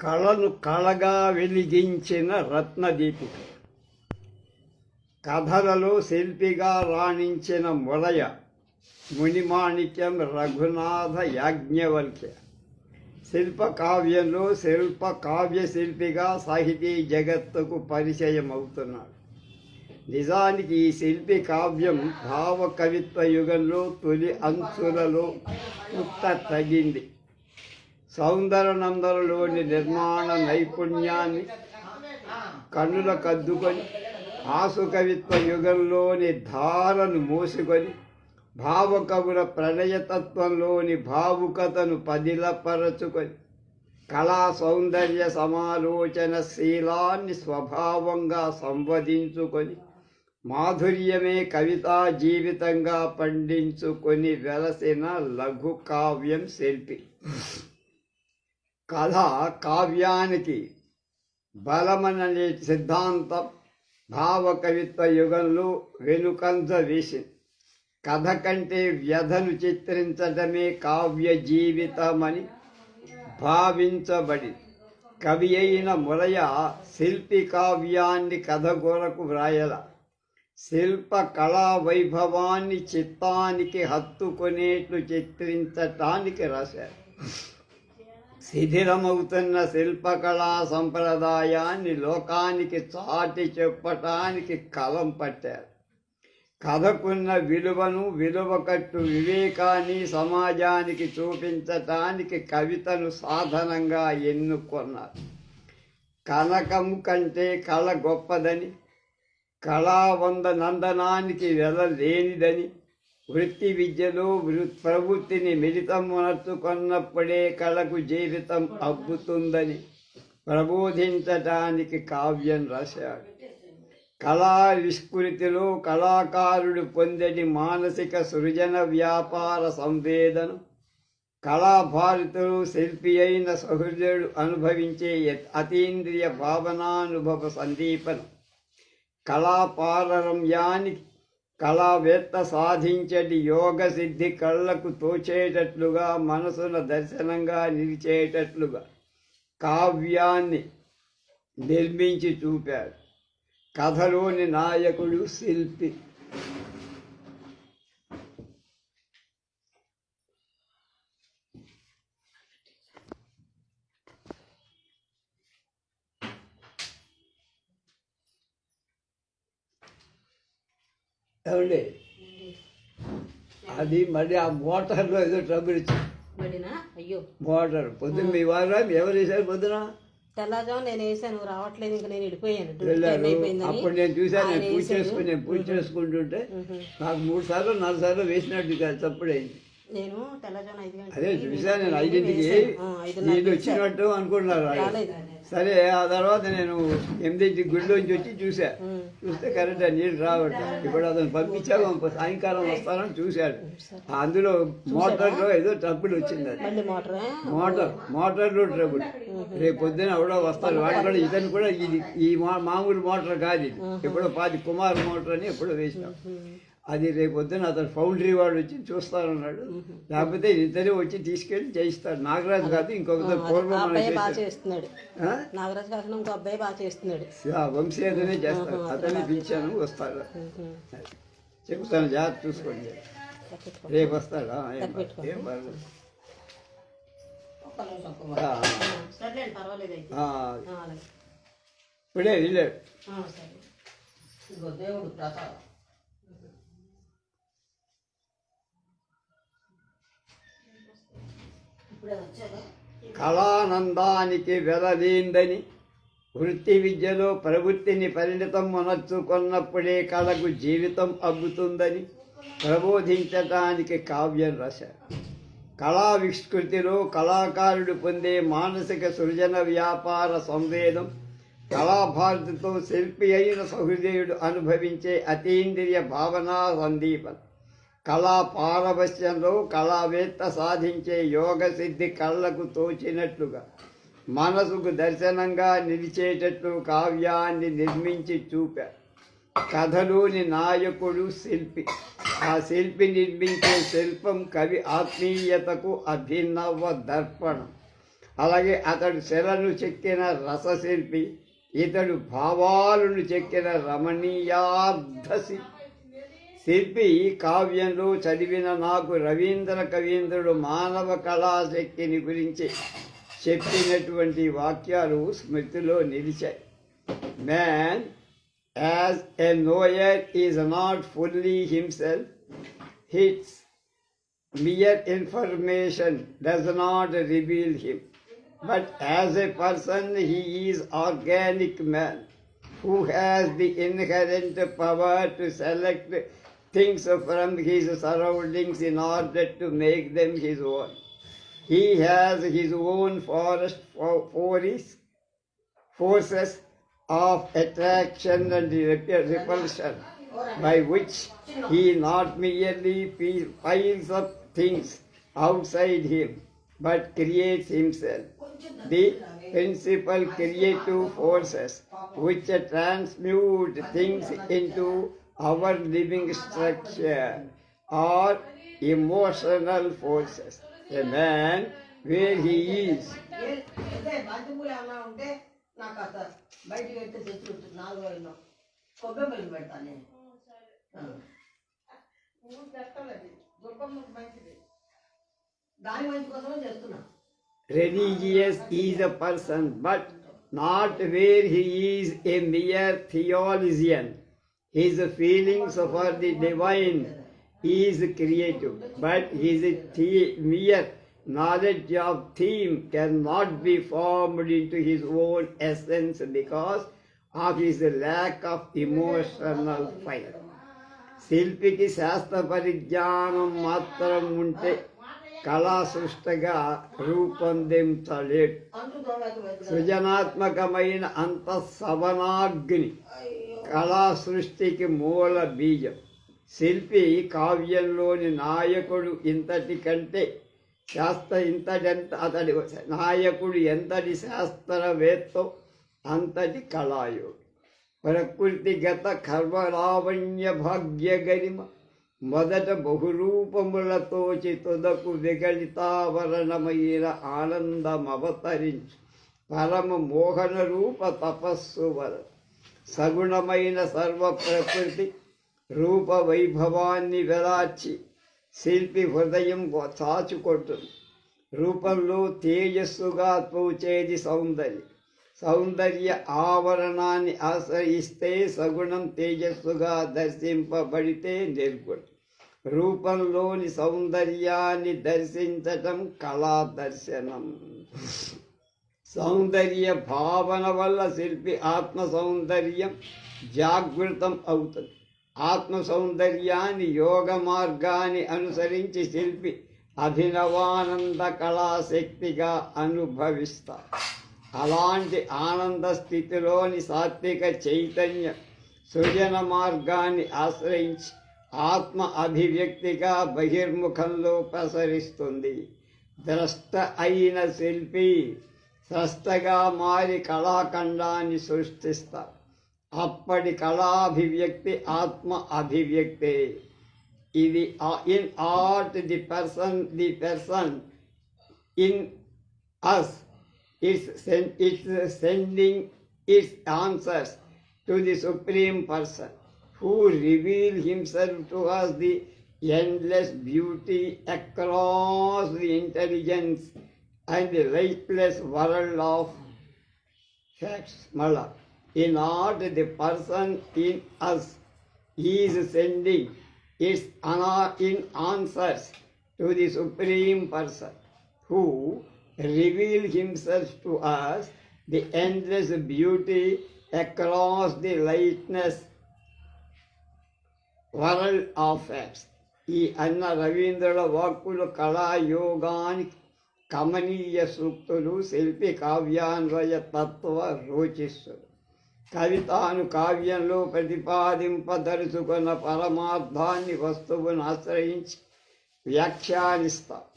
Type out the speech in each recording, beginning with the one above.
కళను కళగా వెలిగించిన రత్నదీపిక. కథలలో శిల్పిగా రాణించిన మురయ మునిమాణిక్యం రఘునాథ యాజ్ఞవల్క్య. శిల్పకావ్యంలో కావ్యశిల్పిగా సాహితీ జగత్తుకు పరిచయం అవుతున్నాడు. నిజానికి ఈ శిల్పి కావ్యం భావ కవిత్వ యుగంలో తొలి అంచులలో పుట్ట తగింది. సౌందరనందనలోని నిర్మాణ నైపుణ్యాన్ని కన్నుల కద్దుకొని ఆసు కవిత్వ యుగంలోని ధారను మోసుకొని భావకవుల ప్రణయతత్వంలోని భావుకతను పదిలపరచుకొని కళా సౌందర్య సమాలోచన శీలాన్ని స్వభావంగా సంవదించుకొని మాధుర్యమే కవితా జీవితంగా పండించుకొని వెలసిన లఘు కావ్యం శిల్పి. కథ కావ్యానికి బలమననే సిద్ధాంతం భావ కవిత్వ యుగంలో వెనుకంజ వేసింది. కథ కంటే వ్యధను చిత్రించడమే కావ్య జీవితమని భావించబడి కవి అయిన మురయ శిల్పి కావ్యాన్ని కథ కొరకు వ్రాయల. శిల్ప కళా వైభవాన్ని చిత్తానికి హత్తుకునేట్లు చిత్రించటానికి రాశారు. శిథిలమవుతున్న శిల్పకళా సంప్రదాయాన్ని లోకానికి చాటి చెప్పటానికి కలం పట్టారు. కథకున్న విలువను విలువకట్టు వివేకాన్ని సమాజానికి చూపించటానికి కవితను సాధనంగా ఎన్నుకున్నారు. కనకము కంటే కళ గొప్పదని, కళావంద నందనానికి వెలలేనిదని, వృత్తి విద్యలో ప్రవృత్తిని మిళితమునర్చుకున్నప్పుడే కళకు జీవితం అబ్బుతుందని ప్రబోధించటానికి కావ్యం రాశాడు. కళా విస్మృతిలో కళాకారుడు పొందని మానసిక సృజన వ్యాపార సంవేదన, కళాభారతిలో శిల్పి అయిన సహృదయుడు అనుభవించే అతీంద్రియ భావనానుభవ సందీపన, కళాపారమ్యానికి కళావేత్త సాధించటి యోగ సిద్ధి కళ్ళకు తోచేటట్లుగా మనసున దర్శనంగా నిలిచేటట్లుగా కావ్యాన్ని నిర్మించి చూపాడు. కథలోని నాయకుడు శిల్పి. ఏమండి, అది మళ్ళీ ఆ మోటార్లో ఏదో ట్రబుల్ ఇచ్చింది. మోటార్ పొద్దున్న మీ వారు ఎవరు వేశారు? పొద్దున తెల్లజాము నేను వేసాను, రావట్లేదు, ఇంకా నేను వెళ్ళిపోయాను. అప్పుడు నేను చూశాను, నేను పూజ చేసుకుంటుంటే నాకు 3 సార్లు 4 సార్లు వేసినట్టు కాదు, తప్పుడైంది. నేను తెల్లజాము 5 గంటలకు అదే చూశాను. నేను 5ంటికి నీళ్ళు వచ్చినట్టు అనుకుంటున్నారు. సరే, ఆ తర్వాత నేను 8ంటికి గుడిలోంచి వచ్చి చూస్తే కరెక్ట్ నీళ్ళు రావట్లేదు. ఇప్పుడు అతను పంపించాక సాయంకాలం వస్తానని చూశాడు. అందులో మోటార్లో ఏదో ట్రబుల్ వచ్చింది. అది మోటార్లో ట్రబుల్. రేపు పొద్దున ఎవడో వస్తారు, వాడు కూడా ఇతను కూడా ఈ మామూలు మోటార్ కాదు, ఇది ఎప్పుడో కుమార్ మోటార్ అని ఎప్పుడో వేసినాం. అది రేపు పొద్దున అతను ఫౌండరీ వాడు వచ్చి చూస్తానన్నాడు. లేకపోతే ఇతనే వచ్చి తీసుకెళ్ళి చేయిస్తాడు. నాగరాజు కాదు, ఇంకొక పూర్వం నాగరాజు కాకుండా ఇంకో అబ్బాయి బాగా చేస్తున్నాడు. వంశీ అతనే చేస్తాడు. అతనే పిలిచాను, వస్తాడు. చెప్తాను, జాగ్రత్త చూసుకోండి. రేపు వస్తాడా? ఏం పర్లేదు. ఇప్పుడే వెళ్ళాడు. కళానందానికి వెలలేందని, వృత్తి విద్యలో ప్రవృత్తిని పరిణితం మనర్చుకున్నప్పుడే కళకు జీవితం అబ్బుతుందని ప్రబోధించటానికి కావ్యం రాశారు. కళా విస్మృతిలో కళాకారుడు పొందే మానసిక సృజన వ్యాపార సంవేదం, కళాభారతితో శిల్పి అయిన సహృదయుడు అనుభవించే అతీంద్రియ భావనా సందీపన, కళా పారవశ్యంలో కళావేత్త సాధించే యోగ సిద్ధి కళ్ళకు తోచినట్లుగా మనసుకు దర్శనంగా నిలిచేటట్లు కావ్యాన్ని నిర్మించి చూపారు. కథలోని నాయకుడు శిల్పి. ఆ శిల్పి నిర్మించే శిల్పం కవి ఆత్మీయతకు అభినవ దర్పణం. అలాగే అతడు శిలను చెక్కిన రసశిల్పి, ఇతడు భావాలను చెక్కిన రమణీయార్థ శిల్పి. కావ్యంలో చదివిన నాకు రవీంద్ర కవీంద్రుడు మానవ కళాశక్తిని గురించి చెప్పినటువంటి వాక్యాలు స్మృతిలో నిలిచాయి. Man as a knower is not fully himself. Hits mere information does not reveal him, but as a person he is organic man who has the inherent power to select things from his surroundings in order to make them his own. He has his own forces of attraction and repulsion, by which he not merely piles up things outside him, but creates himself. The principal creative forces which transmute things into our living structure are emotional forces. A man, where he is, బయటికి వెళ్తే తెచ్చు 4 వేలు కొబ్బరి పెడతాను నేను దాని మంచి కోసమే చేస్తున్నా. religious is a person, but not where he is a mere theologian. His feelings for the divine is creative, but his mere knowledge of theme cannot be formed into his own essence because of his lack of emotional fire. శిల్పికి శాస్త్ర పరిజ్ఞానం మాత్రం ఉంటే కళా సృష్టిగా రూపొందించలేడు. సృజనాత్మకమైన అంతఃసవనాగ్ని కళా సృష్టికి మూల బీజం. శిల్పి కావ్యంలోని నాయకుడు ఇంతటి కంటే అతడి నాయకుడు ఎంతటి శాస్త్రవేత్తో అంతటి కళాయుడు. ప్రకృతిగత కర్మలావణ్య భాగ్య గరిమ మొదట బహురూపములతోచి తుదకు విగళితావరణమైన ఆనందమవతరించు పరమ మోహన రూప తపస్సు వర సగుణమైన సర్వ ప్రకృతి రూప వైభవాన్ని వెలార్చి శిల్పి హృదయం చాచుకొంటుంది. రూపంలో తేజస్సుగా తోచేది సౌందర్య ఆవరణాన్ని ఆశ్రయిస్తే సగుణం తేజస్సుగా దర్శింపబడితే నిర్గుణం. రూపంలోని సౌందర్యాన్ని దర్శించటం కళా దర్శనం. సౌందర్య భావన వల్ల శిల్పి ఆత్మ సౌందర్యం జాగృతం అవుతుంది. ఆత్మ సౌందర్యాన్ని యోగ మార్గాన్ని అనుసరించి శిల్పి అభినవానంద కళాశక్తిగా అనుభవిస్తారు. అలాంటి ఆనంద స్థితిలోని సాత్విక చైతన్యం సృజన మార్గాన్ని ఆశ్రయించి ఆత్మ అభివ్యక్తిగా బహిర్ముఖంలో ప్రసరిస్తుంది. ద్రష్ట అయిన శిల్పి స్రష్టగా మారి కళాఖండాన్ని సృష్టిస్తారు. అప్పటి కళాభివ్యక్తి ఆత్మ అభివ్యక్తే. ఇది in art the person in us it's sending its answers to the Supreme Person who reveals himself to us the endless beauty across the intelligence and the lightless world of facts. Mala. In art, the person in us is sending its in answers to the Supreme Person who reveal himself to us the endless beauty across the lightness world of facts. ఈ అన్న రవీంద్రుల వాక్కులు కళాయోగానికి కమనీయ సూక్తులు. శిల్పి కావ్యాన్వయ తత్వ రోచిస్తులు. కవితాను కావ్యంలో ప్రతిపాదింపదలుచుకున్న పరమార్థాన్ని వస్తువును ఆశ్రయించి వ్యాఖ్యానిస్తారు.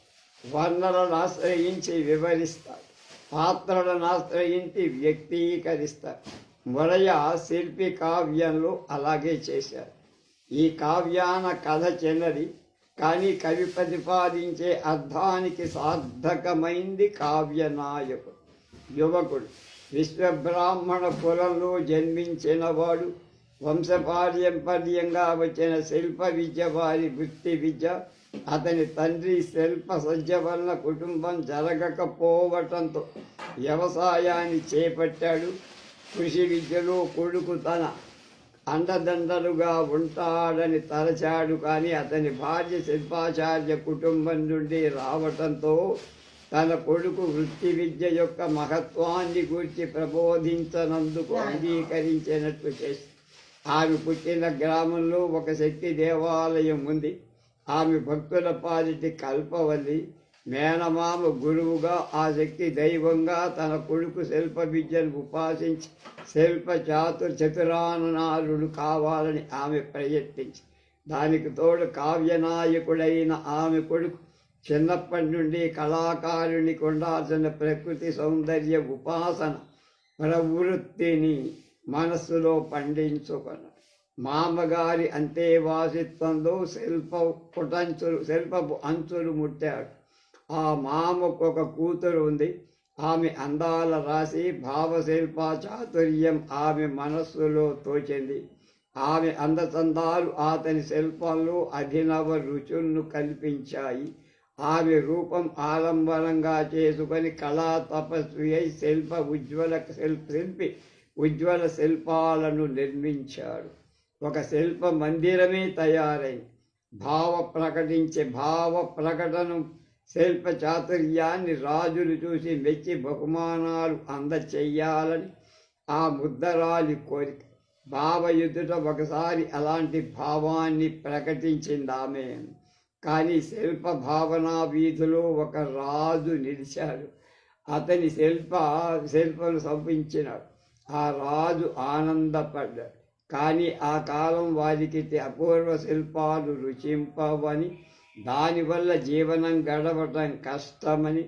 వర్ణలను ఆశ్రయించి వివరిస్తారు. పాత్రలను ఆశ్రయించి వ్యక్తీకరిస్తారు. మొదయ శిల్పి కావ్యంలో అలాగే చేశారు. ఈ కావ్యాన కథ చిన్నది, కానీ కవి ప్రతిపాదించే అర్థానికి సార్థకమైంది కావ్యనాయకుడు. యువకుడు విశ్వబ్రాహ్మణ కులంలో జన్మించిన వాడు, వంశపారంపర్యంగా వచ్చిన శిల్ప విద్య వారి వృత్తి విద్య. అతని తండ్రి శిల్ప సజ్జ వలన కుటుంబం జరగకపోవటంతో వ్యవసాయాన్ని చేపట్టాడు. కృషి విద్యలో కొడుకు తన అండదండలుగా ఉంటాడని తలచాడు. కానీ అతని భార్య శిల్పాచార్య కుటుంబం నుండి రావటంతో తన కొడుకు వృత్తి విద్య యొక్క మహత్వాన్ని గూర్చి ప్రబోధించనందుకు అంగీకరించినట్లు చేసి, ఆమె పుట్టిన గ్రామంలో ఒక శక్తి దేవాలయం ఉంది. ఆమె భక్తుల పాలిటి కల్పవల్లి. మేనమామ గురువుగా, ఆ శక్తి దైవంగా తన కొడుకు శిల్ప విద్యను ఉపాసించి శిల్ప చతురాననాలుడు కావాలని ఆమె ప్రయత్నించి, దానికి తోడు కావ్యనాయకుడైన ఆమె కొడుకు చిన్నప్పటి నుండి కళాకారునికి ఉండాల్సిన ప్రకృతి సౌందర్య ఉపాసన ప్రవృత్తిని మనస్సులో పండించుకున్నాడు. మామగారి అంతేవాసిత్వంలో శిల్పపు అంచులు ముట్టాడు. ఆ మామకు ఒక కూతురు ఉంది. ఆమె అందాల రాశి, భావశిల్ప చాతుర్యం ఆమె మనస్సులో తోచింది. ఆమె అందచందాలు అతని శిల్పంలో అభినవ రుచులను కల్పించాయి. ఆమె రూపం ఆలంబనంగా చేసుకొని కళా తపస్వి అయి శిల్పి ఉజ్వల శిల్పాలను నిర్మించాడు. ఒక శిల్ప మందిరమే తయారైంది. భావ ప్రకటన శిల్ప చాతుర్యాన్ని రాజులు చూసి మెచ్చి బహుమానాలు అందచెయ్యాలని ఆ ముద్దరాలి కోరిక. భావయుద్ధుట ఒకసారి అలాంటి భావాన్ని ప్రకటించింది ఆమె. కానీ శిల్ప భావనా వీధిలో ఒక రాజు నిలిచాడు. అతని శిల్పను సంపించినాడు. ఆ రాజు ఆనందపడ్డాడు. కానీ ఆ కాలం వారికి అపూర్వ శిల్పాలు రుచింపవని, దానివల్ల జీవనం గడవటం కష్టమని,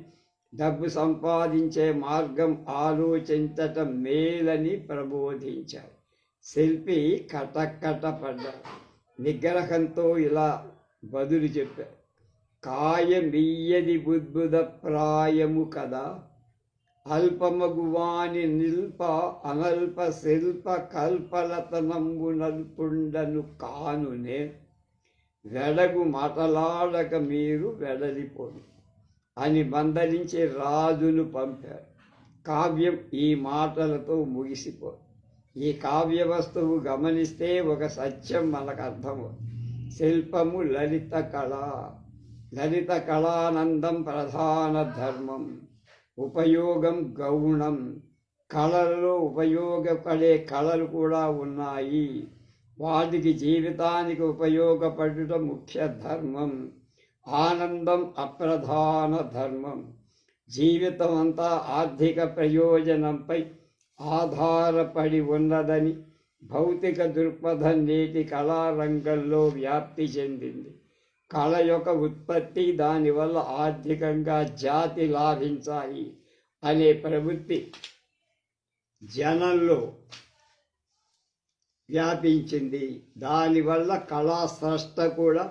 డబ్బు సంపాదించే మార్గం ఆలోచించటం మేలని ప్రబోధించాడు. శిల్పి కటకటపడ్డాడు. నిగ్రహంతో ఇలా బదులు చెప్పాడు: కాయమియ్యది బుద్బుద ప్రాయము కదా, అల్పమగువాని నిల్ప అనల్ప శిల్ప కల్పలతనంబు నల్పుండను కానునే, వెడగు మాటలాడక మీరు వెడలిపోను అని మందలించి రాజును పంపాడు. కావ్యం ఈ మాటలతో ముగిసిపోదు. ఈ కావ్య వస్తువు గమనిస్తే ఒక సత్యం మనకు అర్థమవుతుంది. శిల్పము లలిత కళ. లలిత కళానందం ప్రధాన ధర్మం, ఉపయోగం గౌణం. కళలలో ఉపయోగపడే కళలు కూడా ఉన్నాయి. వాటికి జీవితానికి ఉపయోగపడుట ముఖ్య ధర్మం. ఆనందం అప్రధాన ధర్మం. జీవితం అంతా ఆర్థిక ప్రయోజనంపై ఆధారపడి ఉన్నదని భౌతిక దృక్పథం నేటి కళారంగంలో వ్యాప్తి చెందింది. కళ యొక్క ఉత్పత్తి, దానివల్ల ఆర్థికంగా జాతి లాభించాలి అనే ప్రవృత్తి జనంలో వ్యాపించింది. దానివల్ల కళా స్రష్ట కూడా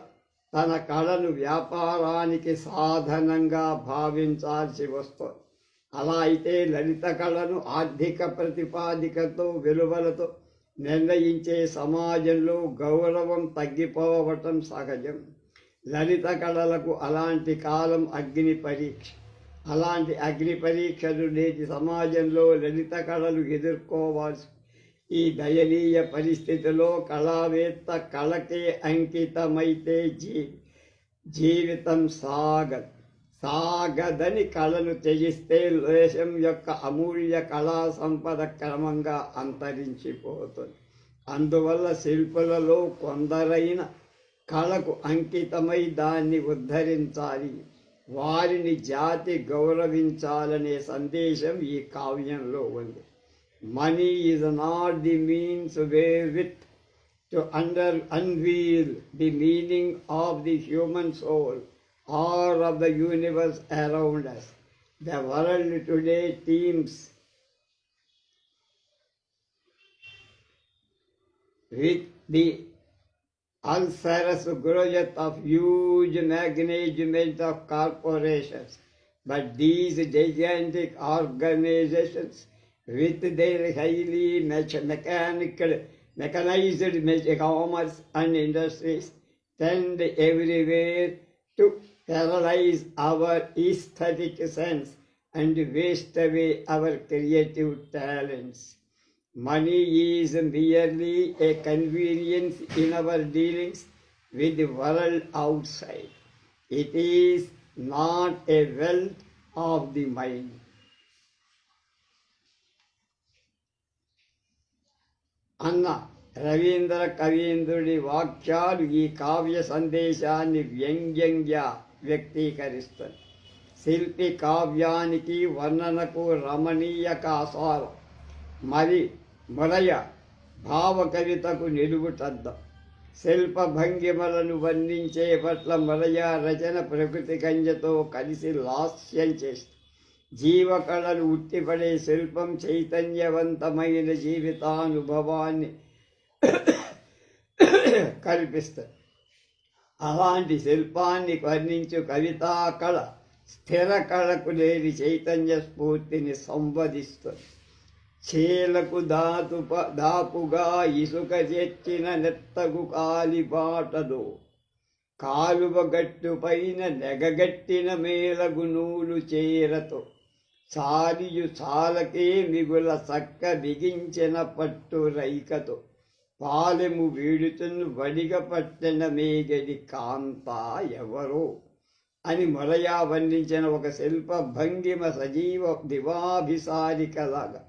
తన కళను వ్యాపారానికి సాధనంగా భావించాల్సి వస్తుంది. అలా అయితే లలిత కళను ఆర్థిక ప్రతిపాదికతో, విలువలతో నిర్ణయించే సమాజంలో గౌరవం తగ్గిపోవటం సహజం. లలిత కళలకు అలాంటి కాలం అగ్ని పరీక్ష. అలాంటి అగ్ని పరీక్షలు నేటి సమాజంలో లలిత కళలు ఎదుర్కోవాల్సి. ఈ దయనీయ పరిస్థితిలో కళావేత్త కళకే అంకితమైతే జీవితం సాగదని కళను త్యజిస్తే దేశం యొక్క అమూల్య కళా సంపద క్రమంగా అంతరించిపోతుంది. అందువల్ల శిల్పులలో కొందరైన కళకు అంకితమై దాన్ని ఉద్ధరించాలి, వారిని జాతి గౌరవించాలనే సందేశం ఈ కావ్యంలో ఉంది. Money is not the means wherewith to unveil the meaning of the human soul or of the universe around us. The world today teems with the ulcerous growth of huge management of corporations. But these gigantic organizations, with their highly mechanized commerce and industries, tend everywhere to paralyze our aesthetic sense and waste away our creative talents. Money is merely a convenience in our dealings with the world outside. It is not a wealth of the mind. అన్న రవీంద్ర కవీంద్రుడి వాక్యాలు ఈ కావ్య సందేశాన్ని వ్యంగ్యంగా వ్యక్తీకరిస్తుంది. శిల్పి కావ్యానికి వర్ణనకు రమణీయ కాసారం మరి మొరయ భావ కవితకు నిలువుటద్దం. శిల్ప భంగిమలను వర్ణించే పట్ల మొరయ రచన ప్రకృతి కంజతో కలిసి లాస్యం చేస్తుంది. జీవకళలు ఉట్టిపడే శిల్పం చైతన్యవంతమైన జీవితానుభవాన్ని కల్పిస్తుంది. అలాంటి శిల్పాన్ని వర్ణించు కవితా కళ స్థిర కళకు లేని చైతన్య స్ఫూర్తిని సంవదిస్తుంది. చేలకు దాపుగా ఇసుక చేర్చిన నెత్తగు కాలిబాటలో కాలువ గట్టు పైన నెగగట్టిన మేలగు నూలు చేరతో చాలియు చాలకే మిగుల చక్క బిగించిన పట్టు రైకతో పాలెము వీడుతును వడిగ పట్టిన మేగడి కాంత ఎవరో అని మొరయా వర్ణించిన ఒక శిల్ప భంగిమ సజీవ దివాభిసారికలాగా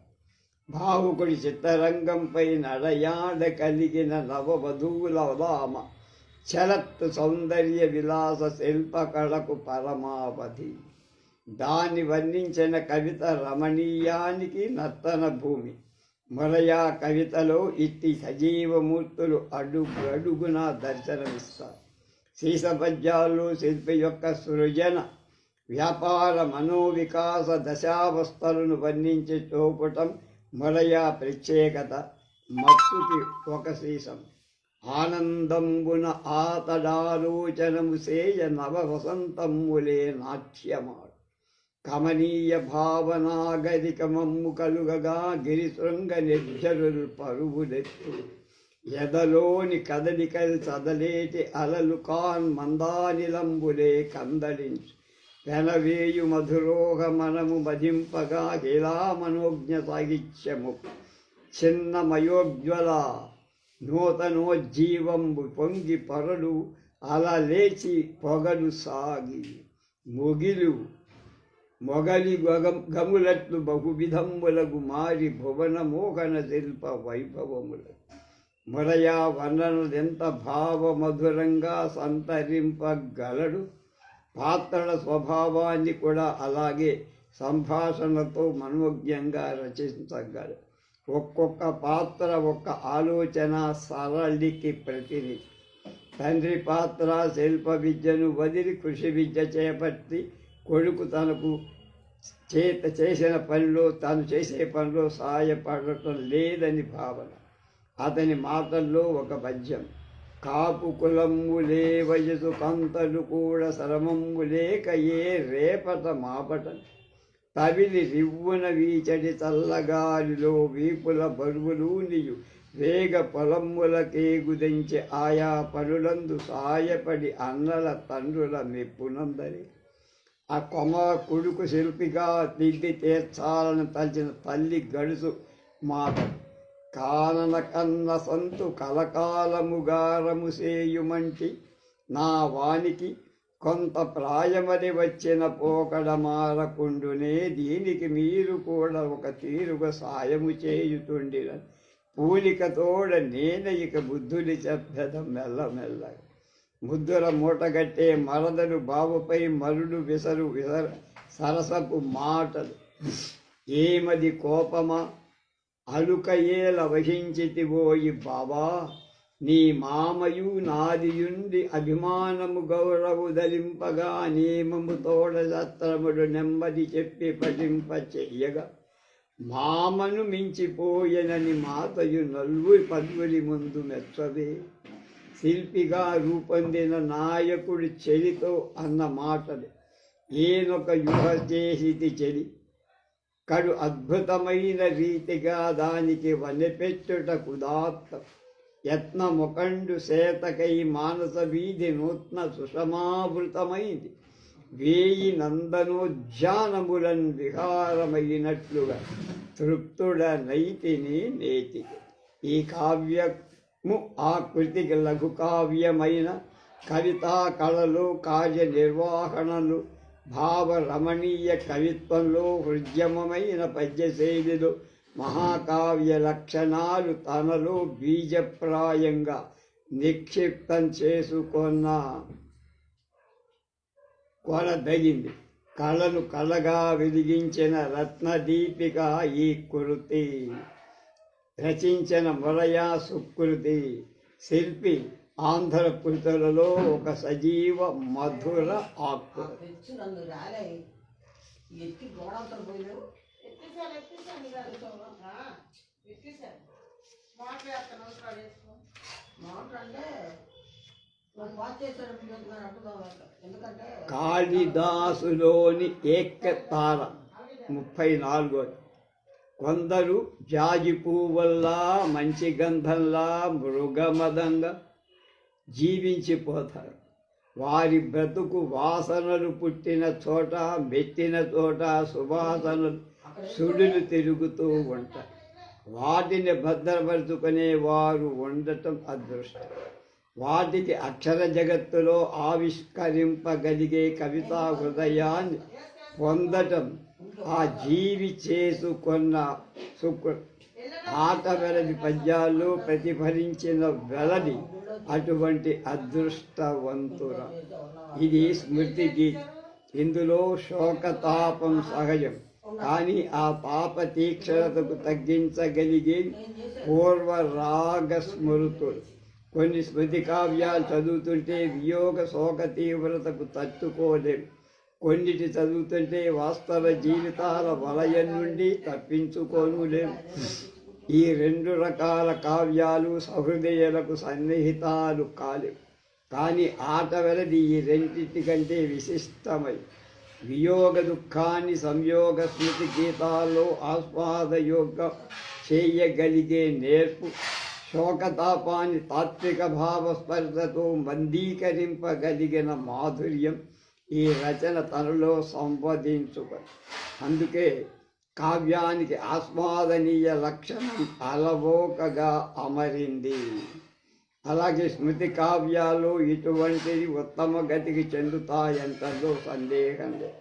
భావుకుడి చిత్తరంగంపై నడయాడ కలిగిన నవవధువుల రామ చలత్తు సౌందర్య విలాస శిల్పకళకు పరమావధి. దాన్ని వర్ణించిన కవిత రమణీయానికి నర్తన భూమి. మొరయా కవితలో ఇట్టి సజీవమూర్తులు అడుగున దర్శనమిస్తారు. శీసపద్యాల్లో శిల్పి యొక్క సృజన వ్యాపార మనోవికాస దశావస్థలను వర్ణించి చూపటం మొరయా ప్రత్యేకత. మత్తుకి ఒక సీసం ఆనందంబున ఆతడాలోచనము సేయ నవ వసంతమ్ములే నాట్యమాడు. కమనీయ భావనాగరికమమ్ము కలుగగా గిరిశృంగ నిర్జరులు పరువులెత్తు. ఎదలోని కదలికలు చదలేటి అలలు కాన్ మందానిలంబులే కందలించు. పెనవేయు మధురోహ మనము మదింపగా హిలా మనోజ్ఞ సాగిత్యము. చిన్నమయోజ్వల నూతనోజ్జీవంబు పొంగి పొరలు అలా లేచి పొగలు సాగి. మొగలి గములట్లు బహువిధములకు మారి భువన మోహన శిల్ప వైభవములకు. మొరయా వర్ణనలెంత భావమధురంగా సంతరింపగలడు. పాత్రల స్వభావాన్ని కూడా అలాగే సంభాషణతో మనోజ్ఞంగా రచించగలడు. ఒక్కొక్క పాత్ర ఒక్క ఆలోచన సరళికి ప్రతినిధి. తండ్రి పాత్ర శిల్ప విద్యను వదిలి కృషి విద్య చేపట్టి కొడుకు తనకు చేసిన పనిలో తాను చేసే పనిలో సాయపడటం లేదని భావన. అతని మాటల్లో ఒక పద్యం. కాపు కులమ్ములే వయసు కంతలు కూడా శ్రమమ్ము లేక ఏ రేపట మాపట. తవిలి రివ్వున వీచడి చల్లగాలిలో వీపుల బరువులు నీయు వేగ పొలమ్ములకేగుదించి ఆయా పనులందు సాయపడి అన్నల తండ్రుల మెప్పునందరి. ఆ కొమ కొడుకు శిల్పిగా దిద్ది తీర్చాలని తలచిన తల్లి గడుసు మాట. కానన కన్న సంతు కలకాలముగారము సేయుమంటి నా వానికి కొంత ప్రాయమని వచ్చిన పోకడ మారకుండునే. దీనికి మీరు కూడా ఒక తీరుగా సాయము చేయుతుండిన పూలికతోడ నేను ఇక బుద్ధుడి చెప్పెద మెల్లమెల్లగా. ముద్దుల మూటగట్టే మరదలు బావుపై మరుడు విసరు సరసపు మాటలు. ఏమది కోపమా అలుక ఏల వహించితివోయి బావా. నీ మామయు నాదియుండి అభిమానము గౌరవు దలింపగా నియమము తోడ సత్రముడు నెమ్మది చెప్పి పఠింప చెయ్యగా. మామను మించిపోయెనని మాతయు నల్వురి పద్వురి ముందు మెచ్చవే. శిల్పిగా రూపొందిన నాయకుడి చెలితో అన్న మాటలు. ఏనొక యుహ చేసితి చెలి కడు అద్భుతమైన రీతిగా దానికి వనెపెచ్చుట కుదాత్తం. యత్నముఖండు సేతకై మానస వీధి నూత్న సుషమావృతమైంది. వేయి నందనోద్యానములన్ విహారమైనట్లుగా తృప్తుడ నైతిని నేతి. ఈ కావ్యము ఆ కృతికి లఘు కావ్యమైన కవితా కళలు, కార్యనిర్వహణలు, భావరమణీయ కవిత్వంలో హృద్యమమైన పద్యశైలిలో మహాకావ్య లక్షణాలు తనలో బీజప్రాయంగా నిక్షిప్తం చేసుకున్న కొనదగింది. కళను కళగా వెలిగించిన రత్నదీపిక ఈ కృతి. రచించిన మొరయ సుకృతి. శిల్పి ఆంధ్ర కృతులలో ఒక సజీవ మధుర ఆకు. తెచ్చి నన్ను రాలే ఎత్తి గోడంతో పోయినావు. కాళిదాసులోని ఏకతార 34. కొందరు జాజి పువ్వుల్లా, మంచి గంధంలా, మృగమదంగా జీవించిపోతారు. వారి బ్రతుకు వాసనలు పుట్టిన చోట, మెట్టిన చోట సువాసనలు సుడులు తిరుగుతూ ఉంటాయి. వాటిని భద్రపరుచుకునే వారు ఉండటం అదృష్టం. వాటికి అక్షర జగత్తులో ఆవిష్కరింపగలిగే కవితా హృదయాన్ని పొందటం ఆ జీవి చేసుకున్న సుకృతి. ఆట వెలది పద్యాల్లో ప్రతిఫలించిన వెలది అటువంటి అదృష్టవంతుర. ఇది స్మృతి గీతి. ఇందులో శోకతాపం సహజం. కానీ ఆ తాప తీక్షణతకు తగ్గించగలిగే పూర్వ రాగ స్మృతులు. కొన్ని స్మృతి కావ్యాలు చదువుతుంటే వియోగ శోక తీవ్రతకు తట్టుకోలేము. కొన్నిటి చదువుతుంటే వాస్తవ జీవితాల వలయం నుండి తప్పించుకోలేము. ఈ 2 రకాల కావ్యాలు సహృదయులకు సన్నిహితాలు కాలేవు. కానీ ఆట వెలది ఈ రెండింటి కంటే విశిష్టమై వియోగ దుఃఖాన్ని సంయోగ స్మృతి గీతాల్లో ఆస్వాదయోగం చేయగలిగే నేర్పు, శోకతాపాన్ని తాత్విక భావస్పర్శతో మందీకరింపగలిగిన మాధుర్యం ఈ రచన తనలో సంపాదించుకొని. అందుకే కావ్యానికి ఆస్వాదనీయ లక్షణం అలవోకగా అమరింది. అలాగే స్మృతి కావ్యాలు ఇటువంటిది ఉత్తమ గతికి చెందుతాయంటలో సందేహం లేదు.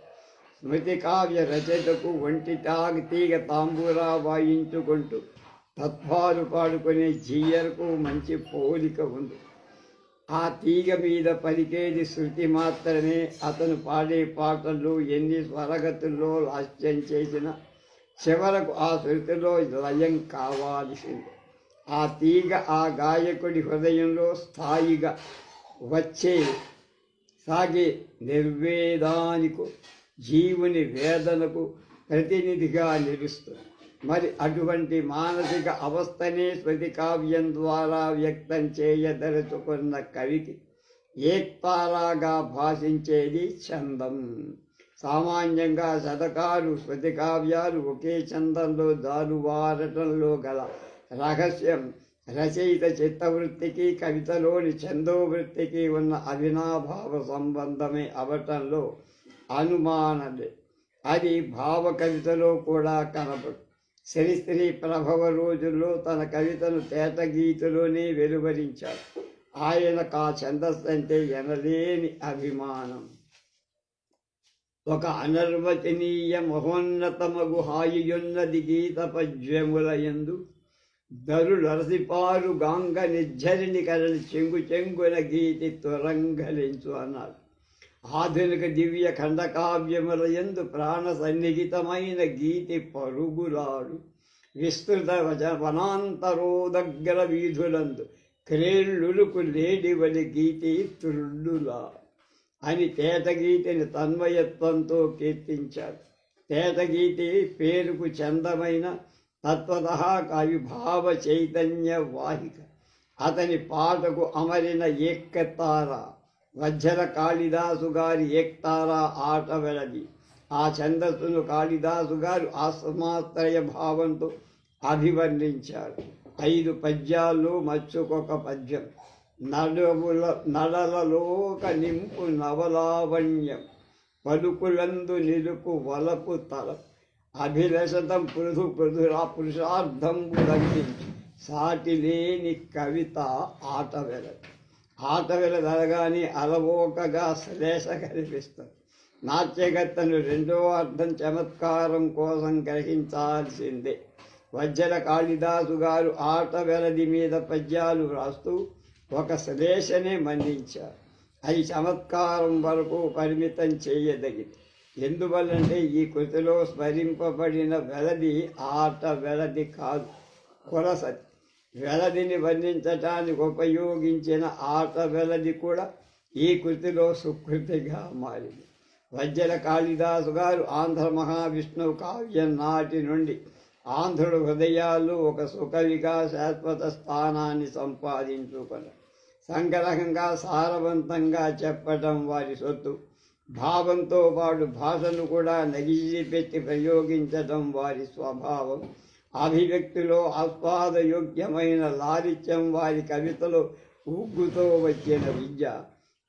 స్మృతి కావ్య రచయితకు తీగ తాంబూరా వాయించుకుంటూ తత్వాలు పాడుకునే జీయలకు మంచి పోలిక ఉంది. ఆ తీగ మీద పలికేది శృతి మాత్రమే. అతను పాడే పాటల్లో ఎన్ని స్వరగతుల్లో లాస్యం చేసినా చివరకు ఆ శృతిలో లయం కావాల్సింది. ఆ తీగ ఆ గాయకుడి హృదయంలో స్థాయిగా సాగే నిర్వేదానికు, జీవుని వేదనకు ప్రతినిధిగా నిలుస్తుంది. మరి అటువంటి మానసిక అవస్థనే స్మృతి కావ్యం ద్వారా వ్యక్తం చేయదలుచుకున్న కవికి ఏక్తారాగా భాషించేది చందం. సామాన్యంగా శతకాలు స్మృతి కావ్యాలు ఒకే చందంలో జాలువారటంలో గల రహస్యం రచయిత చిత్తవృత్తికి కవితలోని ఛందోవృత్తికి ఉన్న అవినాభావ సంబంధమే అవటంలో అనుమానలే. అది భావ కవితలో కూడా కనపడు. శ్రీశ్రీ ప్రభవ రోజుల్లో తన కవితను తేటగీతలోనే వెలువరించాడు. ఆయనకు ఆ ఛందస్సు అంటే ఎనలేని అభిమానం. ఒక అనర్వచనీయ మహోన్నతమగు హాయియున్నది గీత పద్యములయందు. దరులరసిపారు గాంగ నిర్ఝరిని కరలి చెంగు చెంగున గీతి త్వరంగలించు అన్నాడు. ఆధునిక దివ్య ఖండకావ్యములయందు ప్రాణ సన్నిహితమైన గీతి పరుగులాడు. విస్తృత వనాంతరో దగ్గర వీధులందు క్రేళ్ళులకు లేడివలి గీతి త్రుళ్ళులా అని తేటగీతిని తన్మయత్వంతో కీర్తించాడు. తేటగీతి పేరుకు చందమైన తత్వత కవిభావ చైతన్య వాహిక. అతని పాటకు అమరిన ఏకతార వజ్జల కాళిదాసు గారి ఏక్తార ఆట వెలది. ఆ ఛందస్సును కాళిదాసు గారు ఆస్మాత్రయ భావంతో అభివర్ణించారు. 5 పద్యాల్లో మచ్చుకొక పద్యం. నడలలోక నింపు నవలావణ్యం పలుకులందు నిలుపు వలపు తల అభిలషతం పురుషార్థంబు లంఘించి సాటిలేని కవిత ఆటవెల అనగానే అలవోకగా శ్లేష కనిపిస్తుంది. నాట్యగత్తను రెండో అర్థం చమత్కారం కోసం గ్రహించాల్సిందే. వజ్జల కాళిదాసు గారు ఆటవెలది మీద పద్యాలు వ్రాస్తూ ఒక శ్లేషనే మందించారు. అది చమత్కారం వరకు పరిమితం చేయదగింది. ఎందువల్లంటే ఈ కృతిలో స్మరింపబడిన వెలది ఆట వెలది కాదు, కొలసది. వెలదిని వర్ణించటానికి ఉపయోగించిన ఆట వెలది కూడా ఈ కృతిలో సుకృతిగా మారింది. వజ్జల కాళిదాసు గారు ఆంధ్ర మహావిష్ణువు కావ్యం నాటి నుండి ఆంధ్రుల హృదయాల్లో ఒక సుకవిగా శాశ్వత స్థానాన్ని సంపాదించుకున్నారు. సంగ్రహంగా సారవంతంగా చెప్పటం వారి సొత్తు. భావంతో పాటు భాషను కూడా నగిసిపెట్టి ప్రయోగించటం వారి స్వభావం. అభివ్యక్తిలో ఆస్వాదయోగ్యమైన లాలిత్యం వారి కవితలో ఉగ్గుతో వచ్చిన విద్య.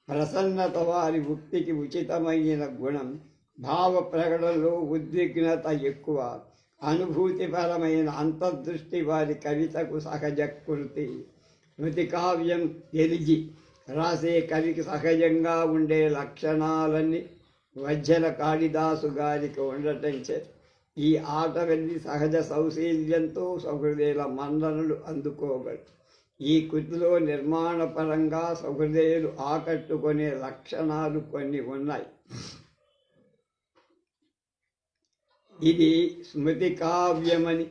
ప్రసన్నత వారి ఉక్తికి ఉచితమైన గుణం. భావ ప్రకటనలో ఉద్విగ్నత ఎక్కువ. అనుభూతిపరమైన అంతర్దృష్టి వారి కవితకు సహజ కృతి. స్మృతి కావ్యం ఎలిగి రాసే కవికి సహజంగా ఉండే లక్షణాలన్నీ వజ్జల కాళిదాసు గారికి ఉండటం చే ఈ ఆట వెళ్ళి సహజ సౌశీల్యంతో సహృదయుల మన్ననలు అందుకోగలరు. ఈ కృతిలో నిర్మాణపరంగా సహృదయులు ఆకట్టుకునే లక్షణాలు కొన్ని ఉన్నాయి. ఇది స్మృతి కావ్యమని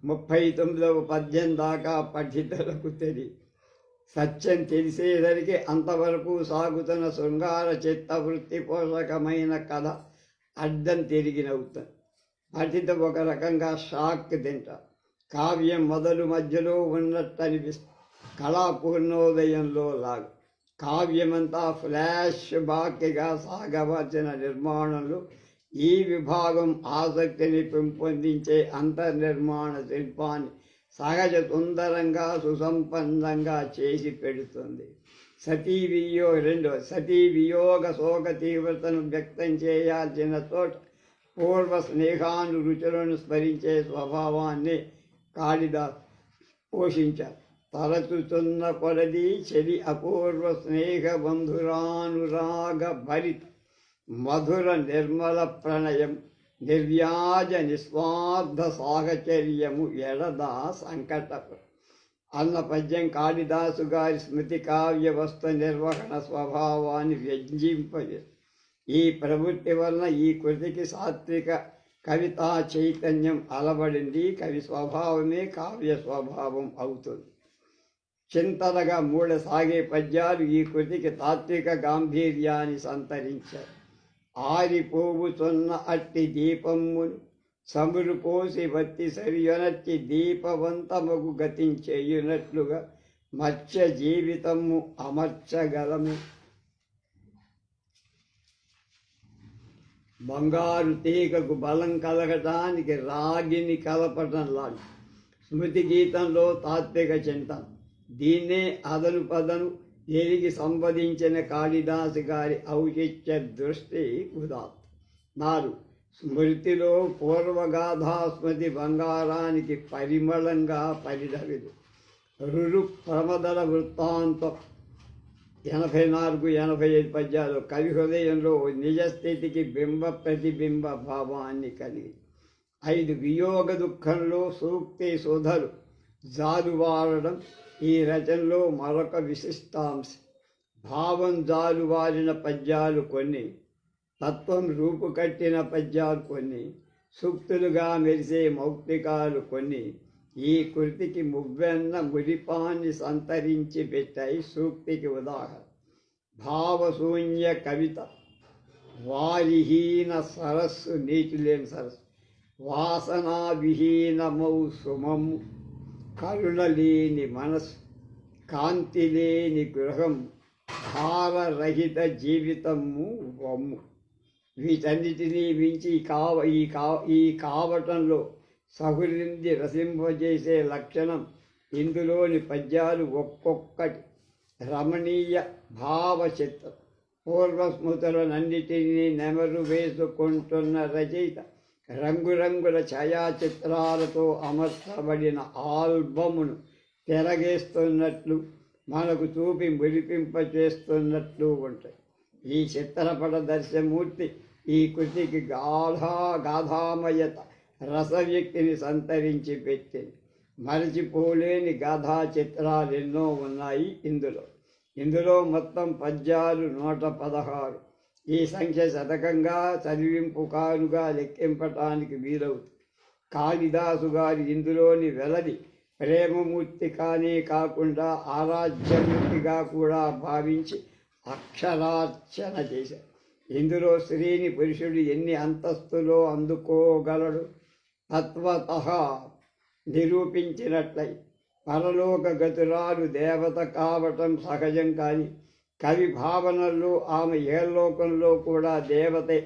39వ పద్యం దాకా పఠితులకు తెలియదు. సత్యం తెలిసేసరికి అంతవరకు సాగుతున్న శృంగార చిత్తవృత్తి పోషకమైన కథ అడ్డం తిరిగినవుతుంది. పఠిత ఒక రకంగా షాక్ తింటారు. కావ్యం మొదలు మధ్యలో ఉన్నట్టు అనిపిస్తుంది. కళాపూర్ణోదయంలో లాగా కావ్యమంతా ఫ్లాష్ బాక్గా సాగవలసిన నిర్మాణంలో ఈ విభాగం ఆసక్తిని పెంపొందించే అంతర్నిర్మాణ శిల్పాన్ని సహజ సుందరంగా సుసంపన్నంగా చేసి పెడుతుంది. సతీ వియోగ శోక తీవ్రతను వ్యక్తం చేయాల్సిన చోట పూర్వ స్నేహానురుచులను స్మరించే స్వభావాన్ని కాళిదాసు పోషించారు. తలచుతున్న కొలది చెలి అపూర్వ స్నేహ బంధురానురాగ భరిత మధుర నిర్మల ప్రణయం నిర్వ్యాజ నిస్వార్థ సాహచర్యము ఎడదా సంకటపు అన్న పద్యం కాళిదాసు గారి స్మృతి కావ్య వస్తు నిర్వహణ స్వభావాన్ని వ్యంజింపజేస్తుంది. ఈ ప్రవృత్తి వలన ఈ కృతికి సాత్విక కవితా చైతన్యం అలవడింది. కవి స్వభావమే కావ్య స్వభావం అవుతుంది. చింతనగా మూడసాగే పద్యాలు ఈ కృతికి తాత్విక గాంభీర్యాన్ని సంతరించారు. ఆరిపోవుచున్న అట్టి దీపమ్మును సమురు పోసి వత్తి సరియొనట్టి దీపవంతముకు గతించేయునట్లుగా మత్స్య జీవితము అమర్చగలము. బంగారు తీగకు బలం కలగటానికి రాగిని కలపటం లాంటి స్మృతి గీతంలో తాత్విక చింతన. దీన్నే అదను పదను ఎరిగి సంవదించిన కాళిదాసు గారి ఔచిత్య దృష్టి ఉదాత్త. 4. స్మృతిలో పూర్వగాథా స్మృతి బంగారానికి పరిమళంగా పరిఢవిదు. రురు ప్రమదల వృత్తాంతం 84-85 పద్యాలు కవి హృదయంలో నిజస్థితికి బింబ ప్రతిబింబ భావాన్ని కలిగి. 5. వియోగ దుఃఖంలో సూక్తి సుధలు జాలువారడం ఈ రచనలో మరొక విశిష్టాంశం. భావం జాలువారిన పద్యాలు కొన్ని, తత్వం రూపుకట్టిన పద్యాలు కొన్ని, సూక్తులుగా మెరిసే మౌక్తికాలు కొన్ని ఈ కృతికి మువ్వెన్న మురిపాన్ని సంతరించి పెట్టాయి. సూక్తికి ఉదాహరణ భావశూన్య కవిత, వారిహీన సరస్సు నీటిలేని సరస్సు, వాసనా విహీనమౌ సుమము, కరుణలేని మనసు, కాంతి లేని గృహం, భారరహిత జీవితము వమ్ము. వీటన్నిటినీ మించి ఈ కావటంలో సహృది రసింపజేసే లక్షణం ఇందులోని పద్యాలు ఒక్కొక్కటి రమణీయ భావచిత్రం. పూర్వస్మృతులనన్నిటినీ నెమరు వేసుకుంటున్న రచయిత రంగురంగుల ఛాయాచిత్రాలతో అమర్చబడిన ఆల్బమును తిరగేస్తున్నట్లు, మనకు చూపి మురిపింపచేస్తున్నట్లు ఉంటాయి. ఈ చిత్రపట దర్శమూర్తి ఈ కృతికి గాథామయత రసవ్యక్తిని సంతరించి పెట్టింది. మరచిపోలేని గాథా చిత్రాలు ఎన్నో ఉన్నాయి ఇందులో మొత్తం పద్యాలు 116. ఈ సంఖ్య శతకంగా చదివింపు కానుగా లెక్కింపటానికి వీలవుతుంది. కాళిదాసు గారి ఇందులోని వెలది ప్రేమమూర్తి కాకుండా ఆరాధ్యమూర్తిగా కూడా భావించి అక్షరార్చన చేశారు. ఇందులో స్త్రీని పురుషుడు ఎన్ని అంతస్తులో అందుకోగలడు తత్వతః నిరూపించినట్లయి. పరలోక గతురాలు దేవత కావటం సహజం, కానీ కవి భావనల్లో ఆమె ఇహలోకంలో కూడా దేవతే.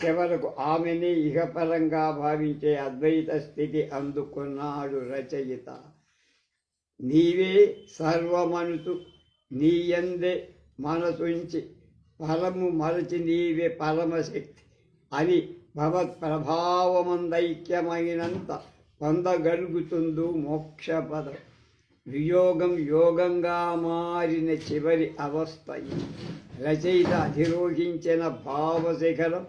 చివరకు ఆమెని ఇహపరంగా భావించే అద్వైత స్థితి అందుకున్నాడు రచయిత. నీవే సర్వమనుతు నీయందే మనసుంచి పరము మరచి నీవే పరమశక్తి అని భగవత్ ప్రభావమందైక్యమైనంత పొందగలుగుతుందు మోక్షపదం. వియోగం యోగంగా మారిన చివరి అవస్థ ఇది. రచయిత అధిరోహించిన భావశిఖరం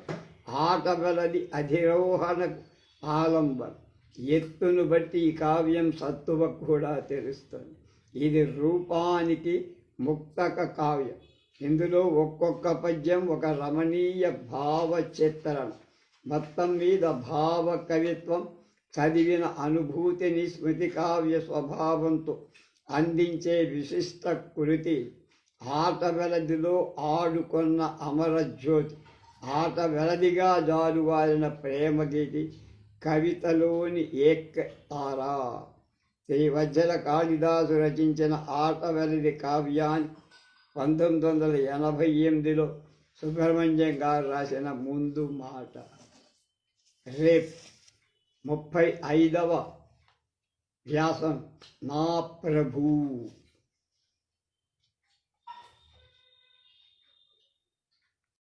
ఆటబలది అధిరోహణకు ఆలంబనం. ఎత్తును బట్టి ఈ కావ్యం సత్తువ కూడా తెలుస్తుంది. ఇది రూపానికి ముక్తక కావ్యం. ఇందులో ఒక్కొక్క పద్యం ఒక రమణీయ భావ చిత్రణ. మొత్తం మీద భావ కవిత్వం, చదివిన అనుభూతిని స్మృతి కావ్య స్వభావంతో అందించే విశిష్ట కృతి. ఆట వెలదిలో ఆడుకున్న అమరజ్యోతి, ఆట వెలదిగా జారువారిన ప్రేమగీతి, కవితలోని ఏక తారా. శ్రీ వజ్జల కాళిదాసు రచించిన ఆట వెలది కావ్యాన్ని 1988లో సుబ్రహ్మణ్యం గారు రాసిన ముందు మాట. రేపు 35వ వ్యాసం నా ప్రభు.